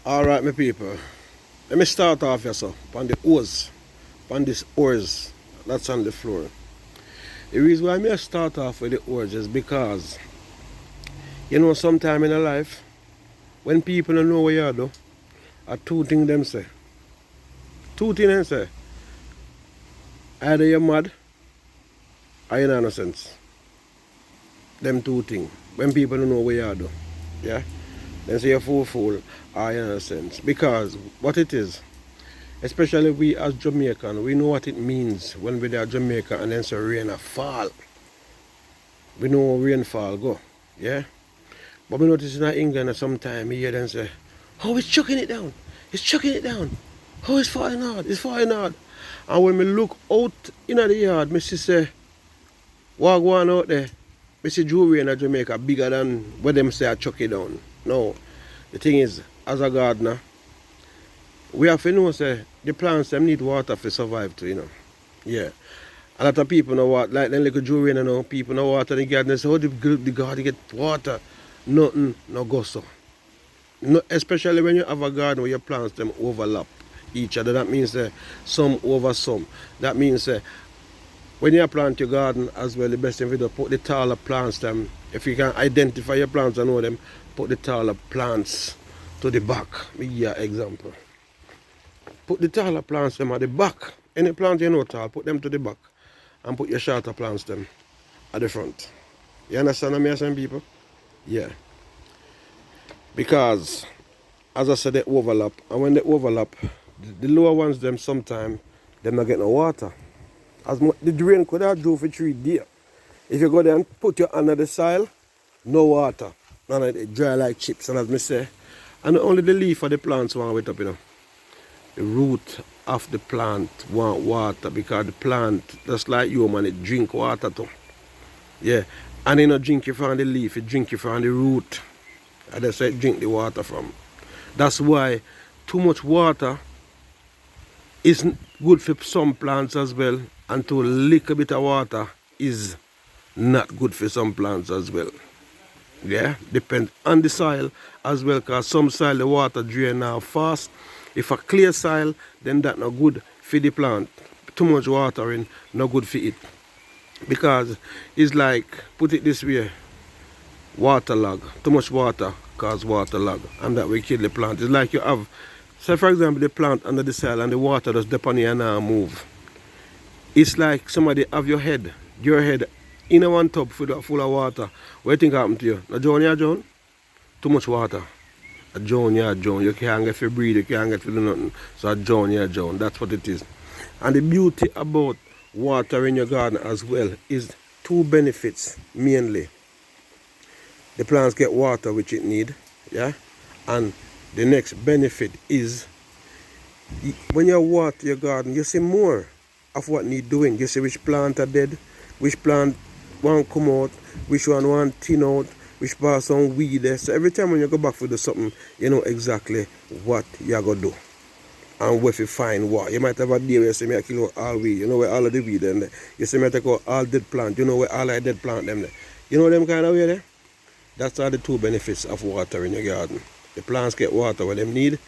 Alright, my people. Let me start off here, so. On the oars. On this oars. That's on the floor. The reason why I start off with the oars is because, sometime in a life, when people don't know what you do, are two things them say. Two things them say. Either you're mad or you're innocent. Them two things. When people don't know what you do. Yeah? Then say you're fool or you're innocent. Because what it is, especially we as Jamaican, we know what it means when we're Jamaica and then say rain a fall. We know how rainfall go. Yeah? But we notice in England sometimes you hear them say, oh, it's chucking it down. It's chucking it down. Oh, it's falling hard. It's falling hard. And when we look out in the yard, me see say, what going out there? Me see jewelry in Jamaica bigger than what them say I chuck it down. No. The thing is, as a gardener, we have to know say the plants them need water to survive too. Yeah. A lot of people know what, like them little jewelry, people know water in the garden. They say, how the garden get water? Nothing, no go so. No, especially when you have a garden where your plants them overlap each other. That means some over some. That means when you plant your garden as well, the best thing to do, put the taller plants them. If you can identify your plants and know them, put the taller plants to the back. Me give you an example. Put the taller plants them at the back. Any plant you know tall, put them to the back. And put your shorter plants them at the front. You understand what I'm saying, people? Yeah. Because, as I said, they overlap. And when they overlap, the lower ones, them sometimes, they not get no water. As much, the drain could have drew for 3 days. If you go there and put your under the soil, no water. And it dry like chips. And as me say, and only the leaf of the plants want wet up, The root of the plant want water because the plant, just like you, man, it drink water too. Yeah. And it not drink it from the leaf, it drink it from the root. And that's where it drink the water from. That's why too much water isn't good for some plants as well. And too little bit of water is not good for some plants as well. Yeah, depends on the soil as well, because some soil the water drain out fast. If a clear soil, then that not good for the plant. Too much watering, not good for it. Because it's like, put it this way, waterlog. Too much water cause waterlog, and that will kill the plant. It's like you have, say for example, the plant under the soil and the water just dip on you and now move. It's like somebody have your head in a one tub full of water. What do you think happened to you? Now, John? Too much water. John. You can't get to breathe, you can't get to do nothing. So John. That's what it is. And the beauty about water in your garden as well is two benefits mainly. The plants get water which it need, yeah? And the next benefit is when you water your garden, you see more of what need doing. You see which plant are dead, which plant won't come out, which one want thin out, which part some weed there. So every time when you go back for do something, you know exactly what you're going to do. And where you find what. You might have a day where you say, I kill out all weed. You know where all of the weed them there. You say, I take out all dead plant. You know where all the dead plant them there. You know them kind of way there? That's all the two benefits of water in your garden. The plants get water where them need.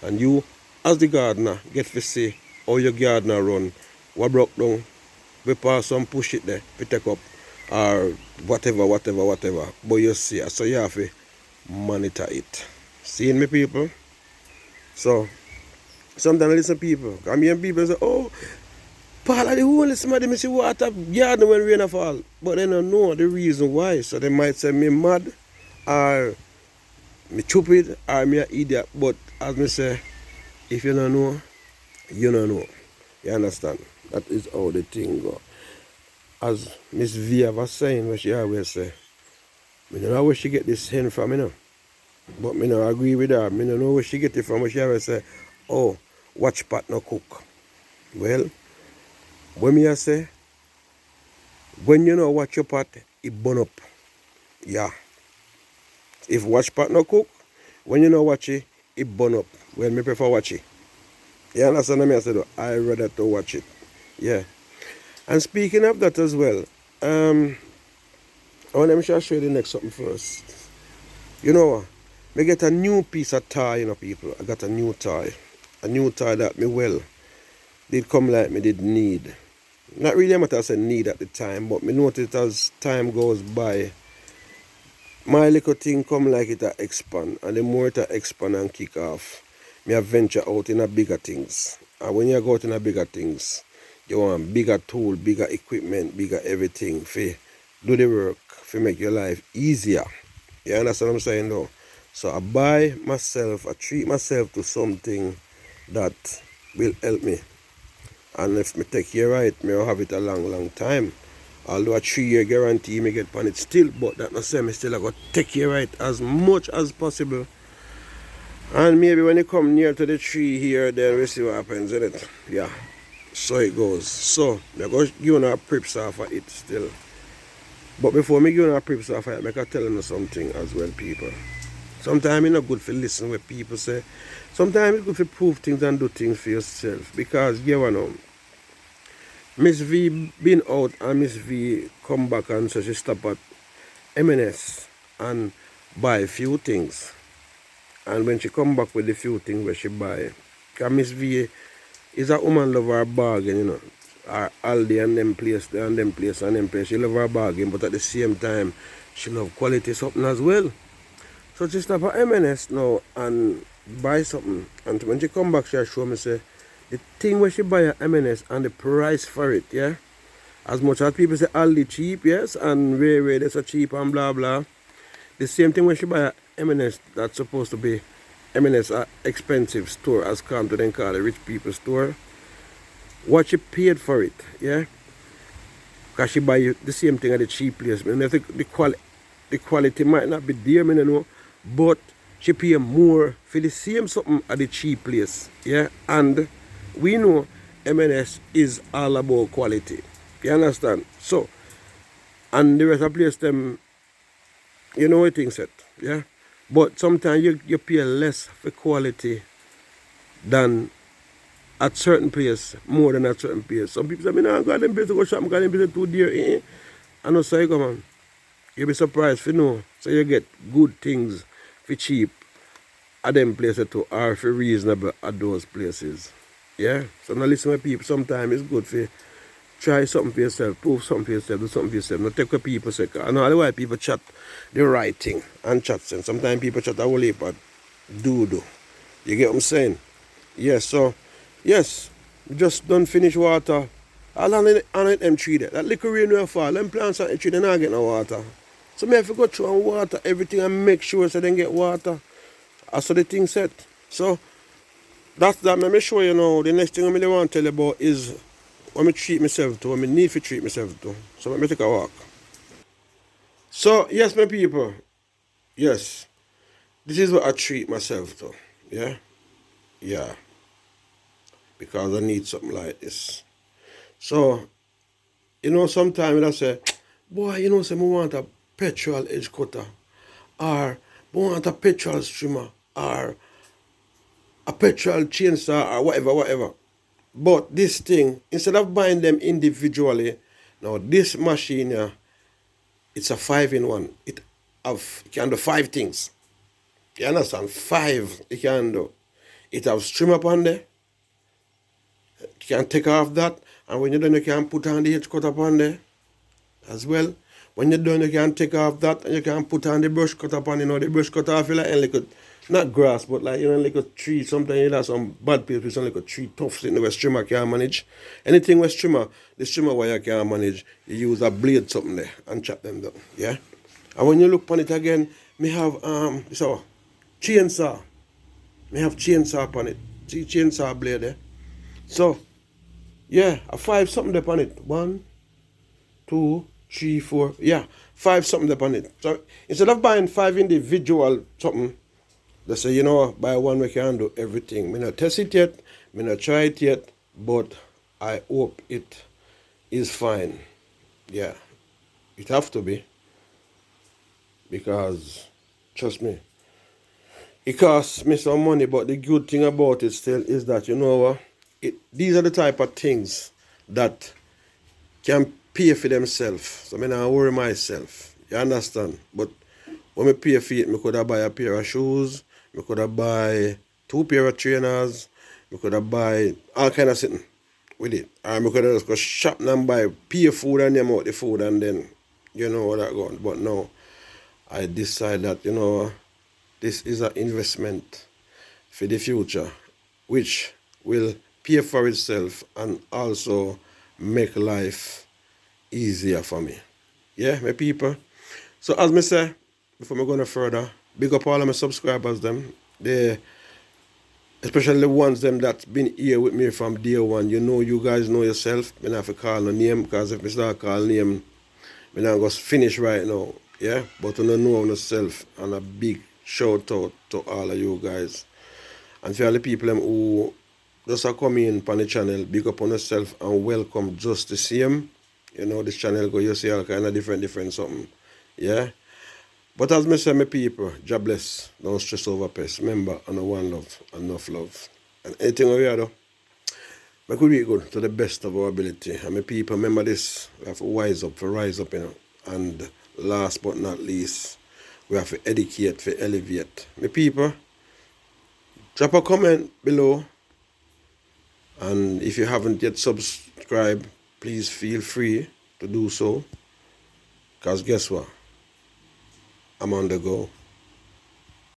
And you, as the gardener, get to see how your gardener run. What broke down, we pass some push it there, we take up, or whatever. But you see, so you have to monitor it. Seeing me, people? So, sometimes I listen to people. I mean, people say, oh, Paul, I the only somebody me see water garden when rain fall. But they don't know the reason why. So they might say me mad, or me stupid, or me an idiot. But as me say, if you don't know, you don't know. You understand? That is how the thing go. As Miss Via was saying, what she always say, I don't know where she get this hen from, But I don't agree with her. I don't know where she get it from. What she always say, oh, watch pot no cook. Well, when me say, when you know watch your pot, it burn up. Yeah. If watch pot no cook, when you know watch it, it burn up. Well, me prefer watch it. You understand what I said? I rather to watch it. Yeah. And speaking of that as well, I want to show you the next something first. You know what? Me get a new piece of toy, you know, people. I got a new toy. A new toy that me well did come like me did need. Not really a matter of saying need at the time, but me notice as time goes by, my little thing come like it a expand. And the more it a expand and kick off, me a venture out in a bigger things. And when you go out in a bigger things, you want bigger tool, bigger equipment, bigger everything for do the work, for make your life easier. You understand what I'm saying though? So I buy myself, I treat myself to something that will help me. And if me take care of it, me will have it a long, long time. Although a 3-year guarantee me get on it still, but that not say me still I got to take care of it as much as possible. And maybe when you come near to the tree here, then we see what happens, isn't it? Yeah. So it goes. So I'm going to give you a prips off of it still. But before me give you a prips off of it, I can tell you something as well, people. Sometimes it's not good to listen what people say. Sometimes it's good to prove things and do things for yourself. Because you know, Miss V been out and Miss V come back and so she stop at M&S and buy a few things. And when she come back with the few things where she buy, because Miss V is a woman love her bargain, you know. Her Aldi and them place and them place and them place. She love her bargain, but at the same time, she love quality something as well. So she stop at M&S now and buy something. And when she come back, she show me say, the thing where she buy at M&S and the price for it, yeah? As much as people say Aldi cheap, yes, and Ray they so cheap and blah blah. The same thing when she buy at M&S that's supposed to be M&S expensive store as come to them call it rich people store. What she paid for it, yeah? Because she buy you the same thing at the cheap place. I think the quality might not be there, I know, but she pay more for the same something at the cheap place, yeah? And we know M&S is all about quality. You understand? So, and the rest of the place, them, you know what things set, yeah? But sometimes you pay less for quality than at certain place, more than at certain place. Some people say, I nah, got them place to go shop, got them place too dear. I know, so you come on. You'll be surprised if you know. So you get good things for cheap at them places too, or for reasonable at those places. Yeah? So now listen to people, sometimes it's good for try something for yourself, prove something for yourself, do something for yourself. Not take what people say. I know why people chat the right thing and chat sense. Sometimes people chat a whole heap of do. You get what I'm saying? Yes, so, yes, we just done finish water. All on them tree there. That little rain will fall. Them plants on the tree, they not get no water. So me have to go through and water everything and make sure so they get water. That's how the thing set. So, that's that. Let me show you now. The next thing I really want to tell you about is what I treat myself to, what I need to treat myself to. So let me take a walk. So, yes, my people. Yes. This is what I treat myself to. Yeah? Yeah. Because I need something like this. So, you know, sometimes I say, boy, you know, say, I want a petrol edge cutter. Or, I want a petrol streamer. Or, a petrol chainsaw. Or whatever. But this thing, instead of buying them individually, now this machine here, it's a 5-in-1. It can do 5 things. You understand? 5 it can do. It have string up on there. You can take off that. And when you're done, you can put on the edge cut up on there as well. When you're done, you can take off that and you can put on the brush cut up on, you know, the brush cut off, you like not grass, but like, you know, like a tree. Sometimes you have some bad people, some like a tree tufts in the streamer can't manage. Anything with streamer, the streamer wire can't manage, you use a blade something there and chop them down. Yeah? And when you look on it again, me have so chainsaw. Me have chainsaw upon it. See chainsaw blade there. So yeah, a 5 something upon it. 1, 2, 3, 4. Yeah, 5 something upon it. So instead of buying 5 individual something, they say, you know, buy one we can do everything. Me not test it yet, me not try it yet, but I hope it is fine. Yeah, it have to be. Because, trust me, it costs me some money, but the good thing about it still is that, you know what, these are the type of things that can pay for themselves. So I don't worry myself. You understand? But When I pay for it, I could have buy a pair of shoes, I could have buy 2 pair of trainers, I could have buy all kind of thing with it. Or I could have just go shop and buy, pay food and them out the food and then, you know what that going. But no, I decide that, this is an investment for the future, which will pay for itself and also make life easier for me. Yeah, my people. So as me say, before me go no further, big up all of my subscribers them. They, especially the ones them that's been here with me from day one. You guys know yourself. I don't have to call no name, because if I start call name, I not going to finish right now. Yeah, but you know yourself, and a big shout out to all of you guys. And for all the people them who just are coming in on the channel, big up on yourself and welcome just the same. This channel go, you see all kind of different something. Yeah. But as me say, my people, God bless. Don't stress over pest. Remember, and one love, enough love. And anything we do, make we be good to the best of our ability. And my people, remember this, we have to wise up, to rise up, And last but not least, we have to educate, to elevate. My people, drop a comment below. And if you haven't yet subscribed, please feel free to do so. Because guess what? I'm on the go.